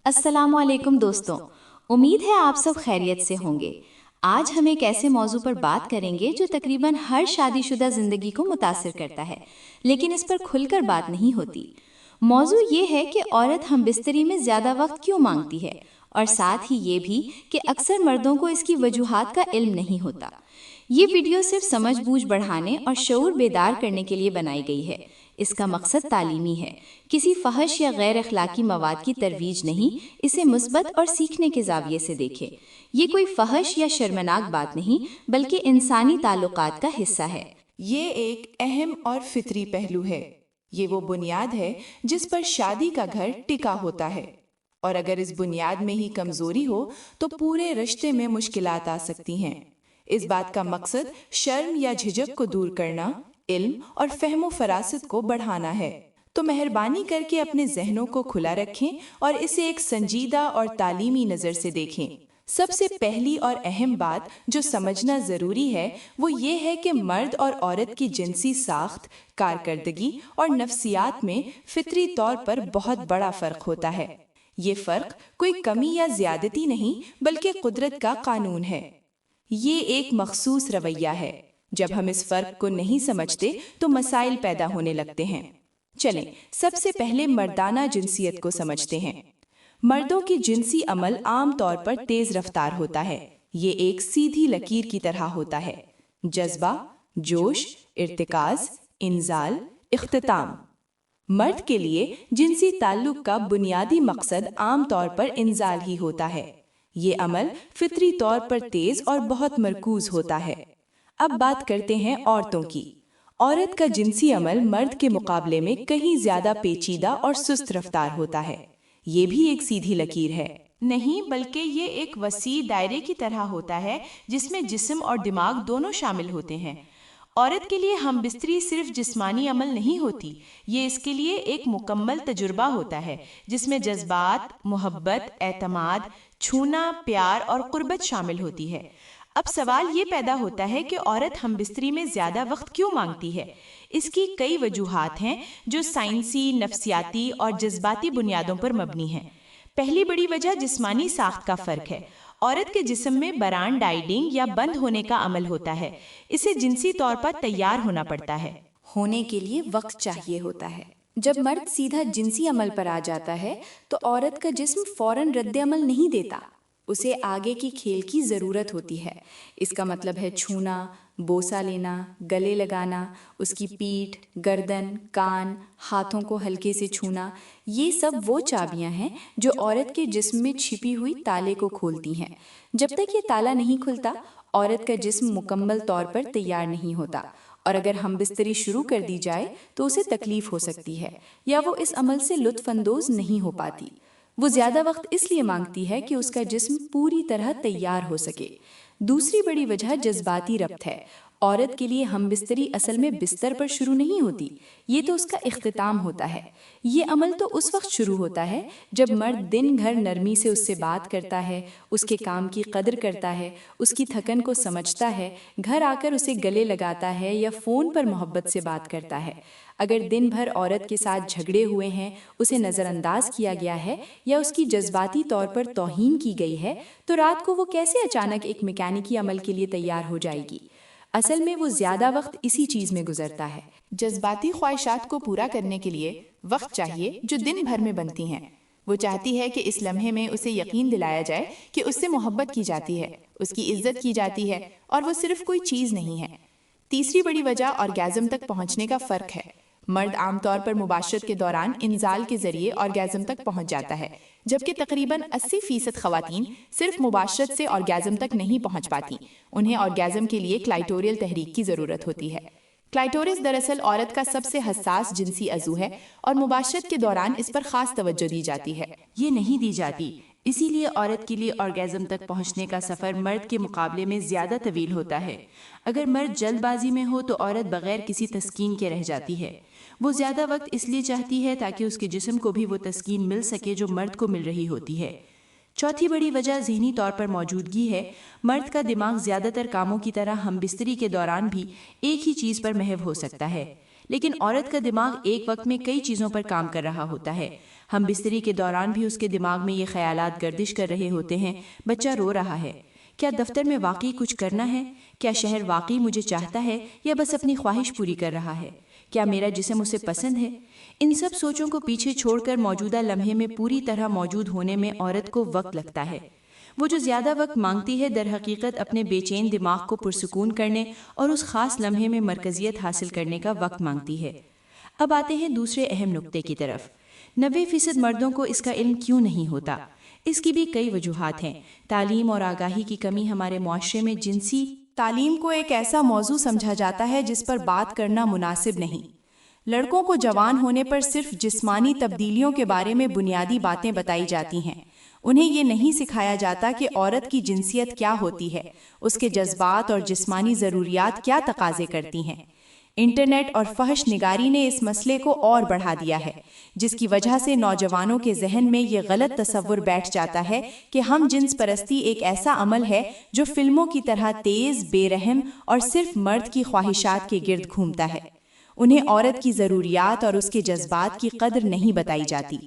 السلام علیکم دوستوں، امید ہے آپ سب خیریت سے ہوں گے۔ آج ہم ایک ایسے موضوع پر بات کریں گے جو تقریباً ہر شادی شدہ زندگی کو متاثر کرتا ہے، لیکن اس پر کھل کر بات نہیں ہوتی۔ موضوع یہ ہے کہ عورت ہم بستری میں زیادہ وقت کیوں مانگتی ہے، اور ساتھ ہی یہ بھی کہ اکثر مردوں کو اس کی وجوہات کا علم نہیں ہوتا۔ یہ ویڈیو صرف سمجھ بوجھ بڑھانے اور شعور بیدار کرنے کے لیے بنائی گئی ہے۔ اس کا مقصد تعلیمی ہے، کسی فحش یا غیر اخلاقی مواد کی ترویج نہیں، اسے مثبت اور سیکھنے کے زاویے سے دیکھیں۔ یہ کوئی فحش یا شرمناک بات نہیں، بلکہ انسانی تعلقات کا حصہ ہے۔ یہ ایک اہم اور فطری پہلو ہے۔ یہ وہ بنیاد ہے جس پر شادی کا گھر ٹکا ہوتا ہے، اور اگر اس بنیاد میں ہی کمزوری ہو تو پورے رشتے میں مشکلات آ سکتی ہیں۔ اس بات کا مقصد شرم یا جھجک کو دور کرنا، علم اور فہم و فراست کو بڑھانا ہے۔ تو مہربانی کر کے اپنے ذہنوں کو کھلا رکھیں اور اسے ایک سنجیدہ اور تعلیمی نظر سے دیکھیں۔ سب سے پہلی اور اہم بات جو سمجھنا ضروری ہے وہ یہ ہے کہ مرد اور عورت کی جنسی ساخت، کارکردگی اور نفسیات میں فطری طور پر بہت بڑا فرق ہوتا ہے۔ یہ فرق کوئی کمی یا زیادتی نہیں، بلکہ قدرت کا قانون ہے۔ یہ ایک مخصوص رویہ ہے۔ جب ہم اس فرق کو نہیں سمجھتے تو مسائل پیدا ہونے لگتے ہیں۔ چلیں سب سے پہلے مردانہ جنسیت کو سمجھتے ہیں۔ مردوں کی جنسی عمل عام طور پر تیز رفتار ہوتا ہے۔ یہ ایک سیدھی لکیر کی طرح ہوتا ہے۔ جذبہ، جوش، ارتکاز، انزال، اختتام۔ مرد کے لیے جنسی تعلق کا بنیادی مقصد عام طور پر انزال ہی ہوتا ہے۔ یہ عمل فطری طور پر تیز اور بہت مرکوز ہوتا ہے۔ اب بات کرتے ہیں عورتوں کی۔ عورت کا جنسی عمل مرد کے مقابلے میں کہیں زیادہ پیچیدہ اور سست رفتار ہوتا ہے۔ یہ بھی ایک سیدھی لکیر ہے نہیں، بلکہ یہ ایک وسیع دائرے کی طرح ہوتا ہے جس میں جسم اور دماغ دونوں شامل ہوتے ہیں۔ عورت کے لیے ہم بستری صرف جسمانی عمل نہیں ہوتی، یہ اس کے لیے ایک مکمل تجربہ ہوتا ہے جس میں جذبات، محبت، اعتماد، چھونا، پیار اور قربت شامل ہوتی ہے۔ اب سوال یہ پیدا ہوتا ہے کہ عورت ہم بستری میں زیادہ وقت کیوں مانگتی ہے؟ اس کی کئی وجوہات ہیں جو سائنسی، نفسیاتی اور جذباتی بنیادوں پر مبنی ہیں۔ پہلی بڑی وجہ جسمانی ساخت کا فرق ہے۔ عورت کے جسم میں برانڈ ڈائڈنگ یا بند ہونے کا عمل ہوتا ہے۔ اسے جنسی طور پر تیار ہونا پڑتا ہے، ہونے کے لیے وقت چاہیے ہوتا ہے۔ جب مرد سیدھا جنسی عمل پر آ جاتا ہے تو عورت کا جسم فوراً رد عمل نہیں دیتا، اسے آگے کی کھیل کی ضرورت ہوتی ہے۔ اس کا مطلب ہے چھونا، بوسہ لینا، گلے لگانا، اس کی پیٹھ، گردن، کان، ہاتھوں کو ہلکے سے چھونا۔ یہ سب وہ چابیاں ہیں جو عورت کے جسم میں چھپی ہوئی تالے کو کھولتی ہیں۔ جب تک یہ تالا نہیں کھلتا، عورت کا جسم مکمل طور پر تیار نہیں ہوتا، اور اگر ہم بستری شروع کر دی جائے تو اسے تکلیف ہو سکتی ہے یا وہ اس عمل سے لطف اندوز نہیں ہو پاتی۔ وہ زیادہ وقت اس لیے مانگتی ہے کہ اس کا جسم پوری طرح تیار ہو سکے۔ دوسری بڑی وجہ جذباتی ربط ہے۔ عورت کے لیے ہم بستری اصل میں بستر پر شروع نہیں ہوتی، یہ تو اس کا اختتام ہوتا ہے۔ یہ عمل تو اس وقت شروع ہوتا ہے جب مرد دن بھر نرمی سے اس سے بات کرتا ہے، اس کے کام کی قدر کرتا ہے، اس کی تھکن کو سمجھتا ہے، گھر آ کر اسے گلے لگاتا ہے یا فون پر محبت سے بات کرتا ہے۔ اگر دن بھر عورت کے ساتھ جھگڑے ہوئے ہیں، اسے نظر انداز کیا گیا ہے یا اس کی جذباتی طور پر توہین کی گئی ہے، تو رات کو وہ کیسے اچانک ایک میکینکی عمل کے لیے تیار ہو جائے گی؟ اصل میں وہ زیادہ وقت اسی چیز میں گزرتا ہے۔ جذباتی خواہشات کو پورا کرنے کے لیے وقت چاہیے جو دن بھر میں بنتی ہیں۔ وہ چاہتی ہے کہ اس لمحے میں اسے یقین دلایا جائے کہ اس سے محبت کی جاتی ہے، اس کی عزت کی جاتی ہے، اور وہ صرف کوئی چیز نہیں ہے۔ تیسری بڑی وجہ آرگیزم تک پہنچنے کا فرق ہے۔ مرد عام طور پر مباشرت کے دوران انزال کے ذریعے آرگیزم تک پہنچ جاتا ہے، جبکہ تقریباً 80% خواتین صرف مباشرت سے آرگیزم تک نہیں پہنچ پاتی۔ انہیں آرگیزم کے لیے کلائٹوریل تحریک کی ضرورت ہوتی ہے۔ کلائٹورس دراصل عورت کا سب سے حساس جنسی عضو ہے اور مباشرت کے دوران اس پر خاص توجہ دی جاتی ہے۔ یہ نہیں دی جاتی، اسی لیے عورت کے لیے آرگیزم تک پہنچنے کا سفر مرد کے مقابلے میں زیادہ طویل ہوتا ہے۔ اگر مرد جلد بازی میں ہو تو عورت بغیر کسی تسکین کے رہ جاتی ہے۔ وہ زیادہ وقت اس لیے چاہتی ہے تاکہ اس کے جسم کو بھی وہ تسکین مل سکے جو مرد کو مل رہی ہوتی ہے۔ چوتھی بڑی وجہ ذہنی طور پر موجودگی ہے۔ مرد کا دماغ زیادہ تر کاموں کی طرح ہم بستری کے دوران بھی ایک ہی چیز پر محو ہو سکتا ہے، لیکن عورت کا دماغ ایک وقت میں کئی چیزوں پر کام کر رہا ہوتا ہے۔ ہم بستری کے دوران بھی اس کے دماغ میں یہ خیالات گردش کر رہے ہوتے ہیں، بچہ رو رہا ہے، کیا دفتر میں واقعی کچھ کرنا ہے، کیا شہر واقعی مجھے چاہتا ہے یا بس اپنی خواہش پوری کر رہا ہے، کیا میرا جسم اسے پسند ہے۔ ان سب سوچوں کو پیچھے چھوڑ کر موجودہ لمحے میں پوری طرح موجود ہونے میں عورت کو وقت لگتا ہے۔ وہ جو زیادہ وقت مانگتی ہے در حقیقت اپنے بے چین دماغ کو پرسکون کرنے اور اس خاص لمحے میں مرکزیت حاصل کرنے کا وقت مانگتی ہے۔ اب آتے ہیں دوسرے اہم نقطے کی طرف۔ 90% مردوں کو اس کا علم کیوں نہیں ہوتا؟ اس کی بھی کئی وجوہات ہیں۔ تعلیم اور آگاہی کی کمی ہمارے معاشرے میں جنسی تعلیم کو ایک ایسا موضوع سمجھا جاتا ہے جس پر بات کرنا مناسب نہیں۔ لڑکوں کو جوان ہونے پر صرف جسمانی تبدیلیوں کے بارے میں بنیادی باتیں بتائی جاتی ہیں۔ انہیں یہ نہیں سکھایا جاتا کہ عورت کی جنسیت کیا ہوتی ہے، اس کے جذبات اور جسمانی ضروریات کیا تقاضے کرتی ہیں۔ انٹرنیٹ اور فحش نگاری نے اس مسئلے کو اور بڑھا دیا ہے، جس کی وجہ سے نوجوانوں کے ذہن میں یہ غلط تصور بیٹھ جاتا ہے کہ ہم جنس پرستی ایک ایسا عمل ہے جو فلموں کی طرح تیز، بے رحم اور صرف مرد کی خواہشات کے گرد گھومتا ہے۔ انہیں عورت کی ضروریات اور اس کے جذبات کی قدر نہیں بتائی جاتی۔